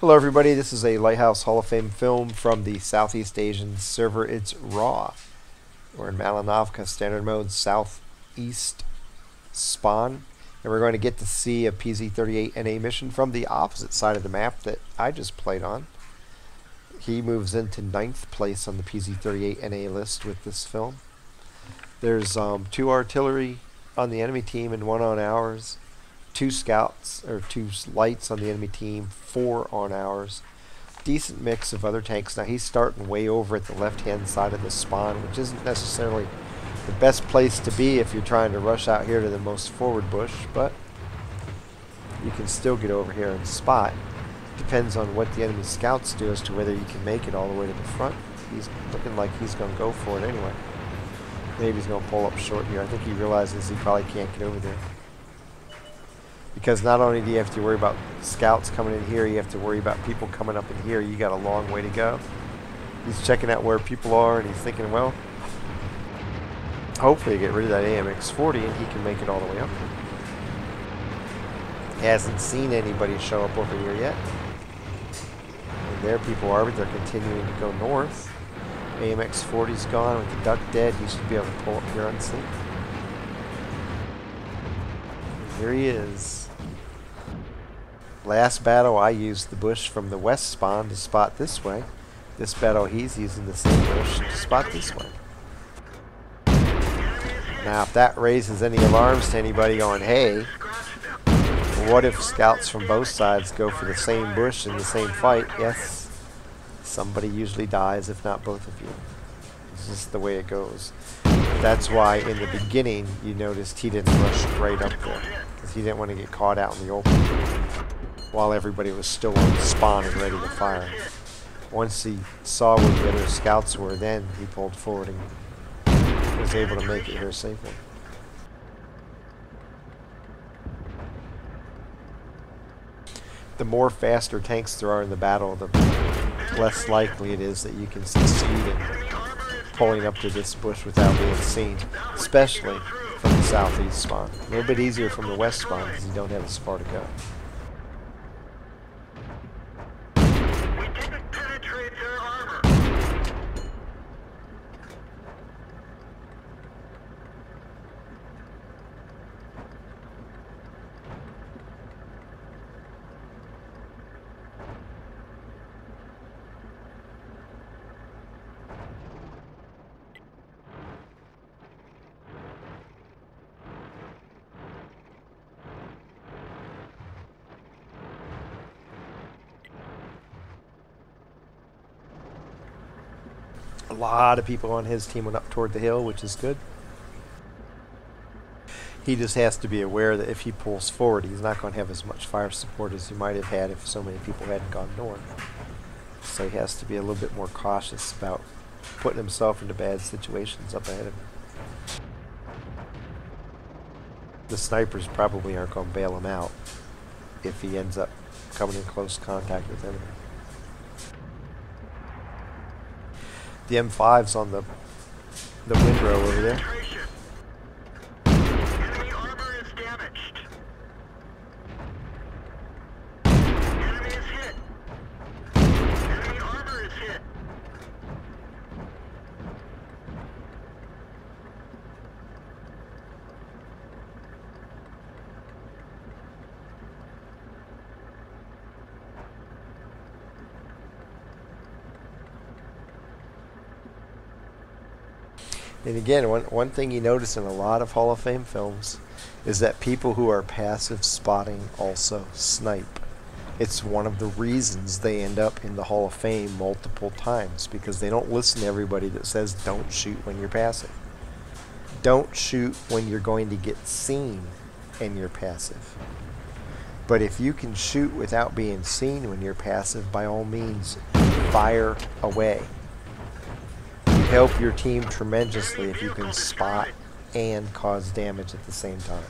Hello everybody, this is a Lighthouse Hall of Fame film from the Southeast Asian server. It's Raw. We're in Malinovka, standard mode, southeast spawn. And we're going to get to see a Pz38nA mission from the opposite side of the map that I just played on. He moves into 9th place on the Pz38nA list with this film. There's 2 artillery on the enemy team and 1 on ours. 2 scouts, or 2 lights on the enemy team, 4 on ours. Decent mix of other tanks. Now he's starting way over at the left-hand side of the spawn, which isn't necessarily the best place to be if you're trying to rush out here to the most forward bush, but you can still get over here and spot. Depends on what the enemy scouts do as to whether you can make it all the way to the front. He's looking like he's going to go for it anyway. Maybe he's going to pull up short here. I think he realizes he probably can't get over there. Because not only do you have to worry about scouts coming in here, you have to worry about people coming up in here. You got a long way to go. He's checking out where people are, and he's thinking, well, hopefully get rid of that AMX-40 and he can make it all the way up here. He hasn't seen anybody show up over here yet. And there people are, but they're continuing to go north. AMX-40's gone with the duck dead. He should be able to pull up here unseen. Here he is. Last battle I used the bush from the west spawn to spot this way. This battle he's using the same bush to spot this way. Now if that raises any alarms to anybody going, hey, what if scouts from both sides go for the same bush in the same fight? Yes, somebody usually dies, if not both of you. It's just the way it goes. That's why in the beginning you noticed he didn't rush right up there, because he didn't want to get caught out in the open while everybody was still on spawn and ready to fire. Once he saw where the other scouts were, then he pulled forward and was able to make it here safely. The more faster tanks there are in the battle, the less likely it is that you can succeed in pulling up to this bush without being seen, especially from the southeast spawn. A little bit easier from the west spawn because you don't have as far to go. A lot of people on his team went up toward the hill, which is good. He just has to be aware that if he pulls forward, he's not going to have as much fire support as he might have had if so many people hadn't gone north. So he has to be a little bit more cautious about putting himself into bad situations up ahead of him. The snipers probably aren't going to bail him out if he ends up coming in close contact with enemy. The M5's on the windrow over there. Enemy armor is damaged. Enemy is hit. Enemy armor is hit. And again, one thing you notice in a lot of Hall of Fame films is that people who are passive spotting also snipe. It's one of the reasons they end up in the Hall of Fame multiple times, because they don't listen to everybody that says don't shoot when you're passive. Don't shoot when you're going to get seen and you're passive. But if you can shoot without being seen when you're passive, by all means, fire away. Help your team tremendously if you can spot and cause damage at the same time.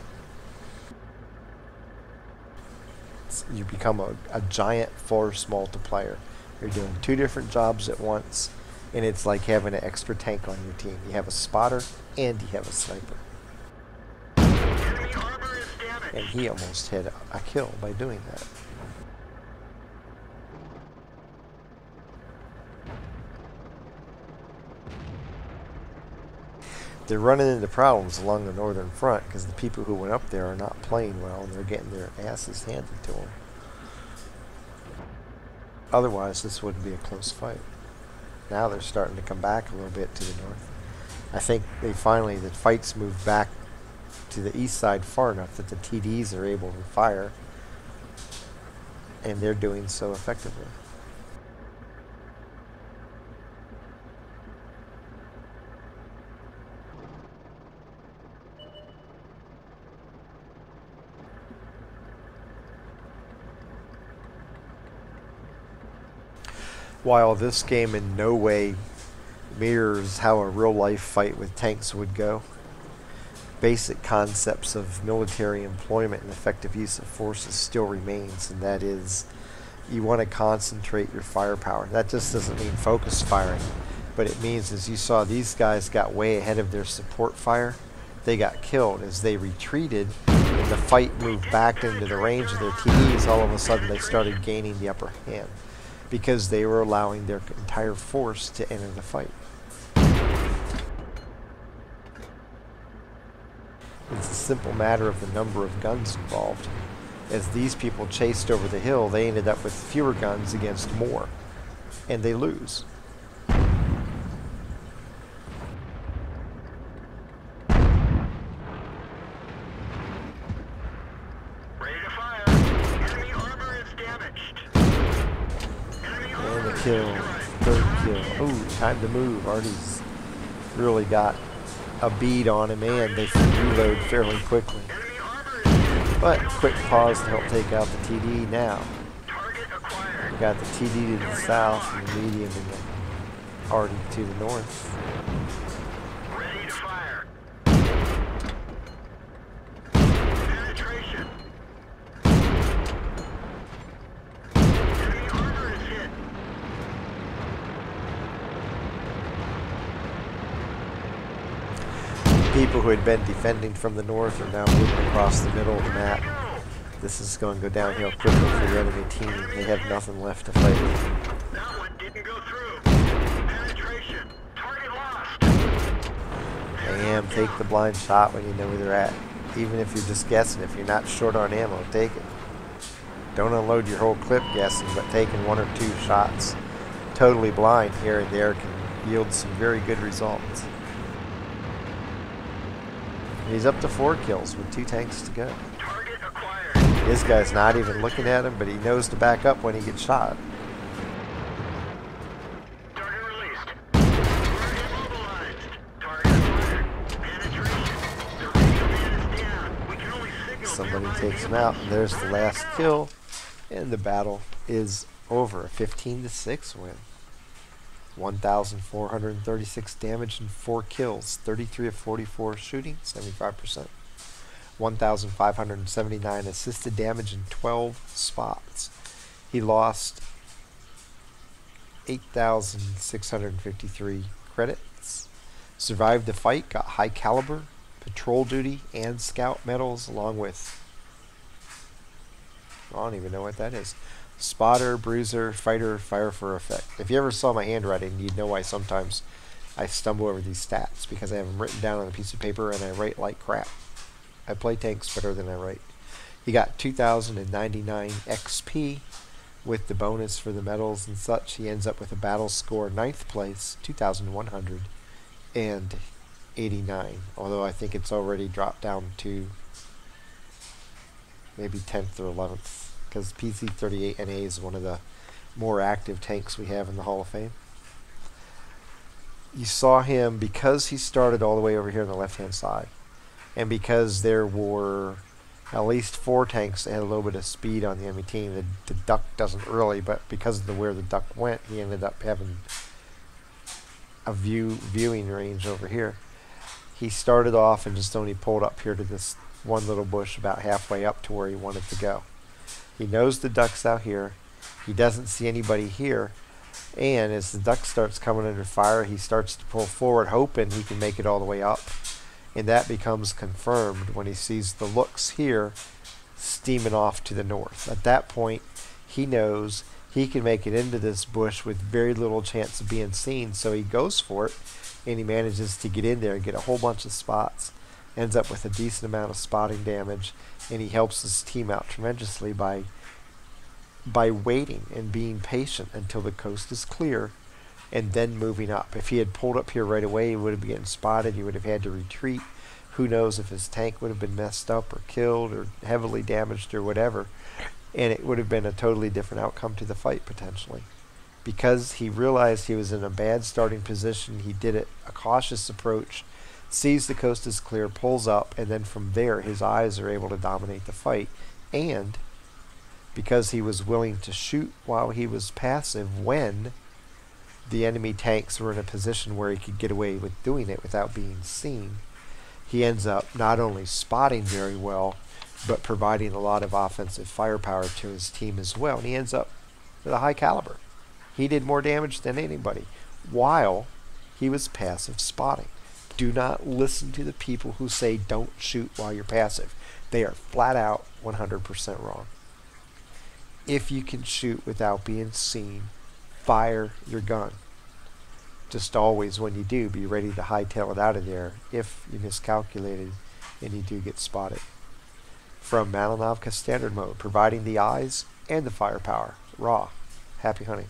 You become a giant force multiplier. You're doing 2 different jobs at once, and it's like having an extra tank on your team. You have a spotter and you have a sniper. And he almost had a kill by doing that. they're running into problems along the northern front because the people who went up there are not playing well and they're getting their asses handed to them. Otherwise, this wouldn't be a close fight. Now they're starting to come back a little bit to the north. I think the fights moved back to the east side far enough that the TDs are able to fire, and they're doing so effectively. While this game in no way mirrors how a real-life fight with tanks would go, basic concepts of military employment and effective use of forces still remains, and that is you want to concentrate your firepower. That just doesn't mean focus firing, but it means, as you saw, these guys got way ahead of their support fire. They got killed. As they retreated and the fight moved back into the range of their TDs, all of a sudden they started gaining the upper hand, because they were allowing their entire force to enter the fight. It's a simple matter of the number of guns involved. As these people chased over the hill, they ended up with fewer guns against more, and they lose. Ready to fire. Enemy armor is damaged. And a kill. Third kill. Ooh, time to move. Artie's really got a bead on him, and they reload fairly quickly. Enemy armor is hit. But quick pause to help take out the TD now. Target acquired. We got the TD to the south and the medium and the Artie to the north. Ready to fire. Penetration. Enemy armor is hit. People who had been defending from the north are now moving across the middle of the map. This is going to go downhill quickly for the enemy team. They have nothing left to fight with. That one didn't go through. Penetration. Target lost. Bam, take the blind shot when you know where they're at. Even if you're just guessing, if you're not short on ammo, take it. Don't unload your whole clip guessing, but taking one or two shots totally blind here and there can yield some very good results. He's up to 4 kills with 2 tanks to go. Target acquired. This guy's not even looking at him, but he knows to back up when he gets shot. Target released. We're immobilized. Target acquired. Penetration. The radio man is down. We can only signal. Somebody takes him out, and there's the last kill, and the battle is over. A 15-6 win. 1,436 damage and 4 kills. 33 of 44 shooting, 75%. 1,579 assisted damage in 12 spots. He lost 8,653 credits. Survived the fight, got high caliber, patrol duty, and scout medals, along with, I don't even know what that is. Spotter, bruiser, fighter, fire for effect. If you ever saw my handwriting, you'd know why sometimes I stumble over these stats, because I have them written down on a piece of paper and I write like crap. I play tanks better than I write. He got 2,099 XP with the bonus for the medals and such. He ends up with a battle score 9th place, 2,189. Although I think it's already dropped down to maybe 10th or 11th. Because Pz38nA is one of the more active tanks we have in the Hall of Fame. You saw him, because he started all the way over here on the left-hand side, and because there were at least 4 tanks that had a little bit of speed on the enemy team. The duck doesn't really, but because of where the duck went, he ended up having a viewing range over here. He started off and just only pulled up here to this one little bush about halfway up to where he wanted to go. He knows the duck's out here. He doesn't see anybody here. And as the duck starts coming under fire, he starts to pull forward, hoping he can make it all the way up. And that becomes confirmed when he sees the looks here steaming off to the north. At that point, he knows he can make it into this bush with very little chance of being seen, so he goes for it. and he manages to get in there and get a whole bunch of spots. Ends up with a decent amount of spotting damage, and he helps his team out tremendously by waiting and being patient until the coast is clear and then moving up. If he had pulled up here right away, he would have been getting spotted. He would have had to retreat. Who knows if his tank would have been messed up or killed or heavily damaged or whatever, and it would have been a totally different outcome to the fight potentially. Because he realized he was in a bad starting position, he did it a cautious approach, sees the coast is clear, pulls up, and then from there his eyes are able to dominate the fight. And because he was willing to shoot while he was passive when the enemy tanks were in a position where he could get away with doing it without being seen, he ends up not only spotting very well, but providing a lot of offensive firepower to his team as well. And he ends up with a high caliber. He did more damage than anybody while he was passive spotting. Do not listen to the people who say don't shoot while you're passive. They are flat out 100% wrong. If you can shoot without being seen, fire your gun. Just always, when you do, be ready to hightail it out of there if you miscalculated and you do get spotted. From Malinovka Standard Mode, providing the eyes and the firepower. Raw. Happy hunting.